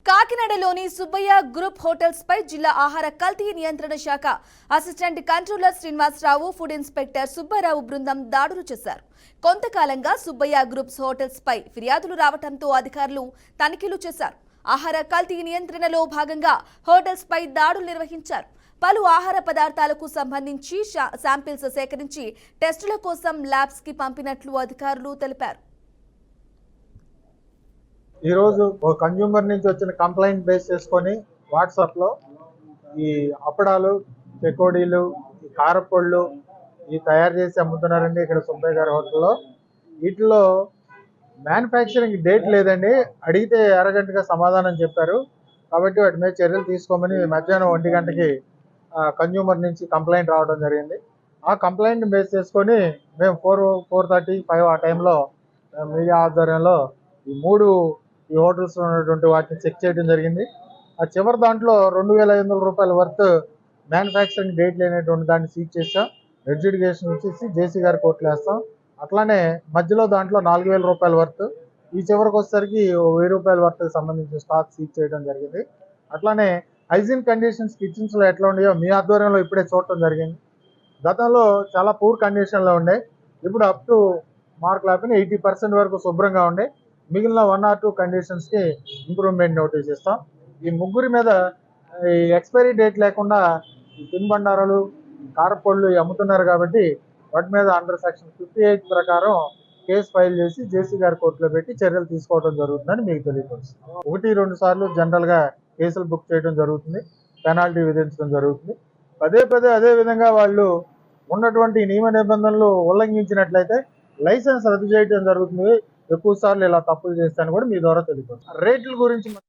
కాకినాడలోని Subbaiah group hotels పై జిల్లా ఆహార కల్తీ నియంత్రణ శాఖ assistant controller Srinivasarao, food inspector Subbarao బృందం దాడులు చేశారు. కొంతకాలంగా సుబ్బయ్య గ్రూప్స్ హోటల్స్ పై ఫిర్యాదులు రావడంతో అధికారులు తనిఖీలు చేశారు. ఆహార కల్తీ నియంత్రణలో భాగంగా హోటల్స్ పై దాడులు నిర్వహించారు. పలు ఆహార పదార్థాలకు సంబంధించి శాంపిల్స్ సేకరించి టెస్టుల కోసం ల్యాబ్స్ కి పంపినట్లు అధికారులు తెలిపారు. ఈరోజు ఒక కన్జ్యూమర్ నుంచి వచ్చిన కంప్లైంట్ బేస్ చేసుకొని వాట్సాప్లో ఈ అప్పడాలు, చెకోడీలు, ఈ కారపొళ్ళు ఈ తయారు చేసి అమ్ముతున్నారండి ఇక్కడ సుబ్బయ్య గారి హోటల్లో. వీటిలో మ్యానుఫ్యాక్చరింగ్ డేట్ లేదండి, అడిగితే అరగంటగా సమాధానం చెప్పారు. కాబట్టి వాటి మీద చర్యలు తీసుకోమని మధ్యాహ్నం 1 గంటకి కన్జ్యూమర్ నుంచి కంప్లైంట్ రావడం జరిగింది. ఆ కంప్లైంట్ బేస్ చేసుకొని మేము 4:30, 5 ఆ టైంలో మీడియా ఆధ్వర్యంలో ఈ హోటల్స్ ఉన్నటువంటి వాటిని చెక్ చేయడం జరిగింది. ఆ చివరి దాంట్లో 2,500 రూపాయల వర్త్ మ్యానుఫ్యాక్చరింగ్ డేట్ లేనటువంటి దాన్ని సీజ్ చేస్తాం. అడ్జుడికేషన్ ఇచ్చేసి జేసీ గారి కోర్టులో వేస్తాం. అట్లానే మధ్యలో దాంట్లో 4,000 రూపాయల వర్త్, ఈ చివరికి వచ్చేసరికి 1,000 రూపాయల వర్త్ సంబంధించిన స్టాక్ సీజ్ చేయడం జరిగింది. అట్లానే హైజీన్ కండిషన్స్ కిచెన్స్లో ఎట్లా ఉన్నాయో మీ ఆధ్వర్యంలో ఇప్పుడే చూడటం జరిగింది. గతంలో చాలా పూర్ కండిషన్లో ఉండే, ఇప్పుడు అప్ టు మార్క్ లేకపోయినా 80% వరకు శుభ్రంగా ఉండే. మిగిలిన 1 or 2 కండిషన్స్కి ఇంప్రూవ్మెంట్ నోటీస్ ఇస్తాం. ఈ ముగ్గురి మీద ఈ ఎక్స్పైరీ డేట్ లేకుండా ఈ తినుబండారాలు, కారపొళ్ళు అమ్ముతున్నారు కాబట్టి వాటి మీద అండర్ సెక్షన్ 58 ప్రకారం కేసు ఫైల్ చేసి జేసీ గారి కోర్టులో పెట్టి చర్యలు తీసుకోవడం జరుగుతుందని మీకు తెలియపరుస్తుంది. 1-2 సార్లు జనరల్గా కేసులు బుక్ చేయడం జరుగుతుంది, పెనాల్టీ విధించడం జరుగుతుంది. పదే అదే విధంగా వాళ్ళు ఉన్నటువంటి నియమ నిబంధనలు ఉల్లంఘించినట్లయితే లైసెన్స్ రద్దు చేయడం జరుగుతుంది. ఎక్కువ సార్లు ఇలా తప్పులు చేస్తాను కూడా మీ ద్వారా తెలియదు. రేట్ల గురించి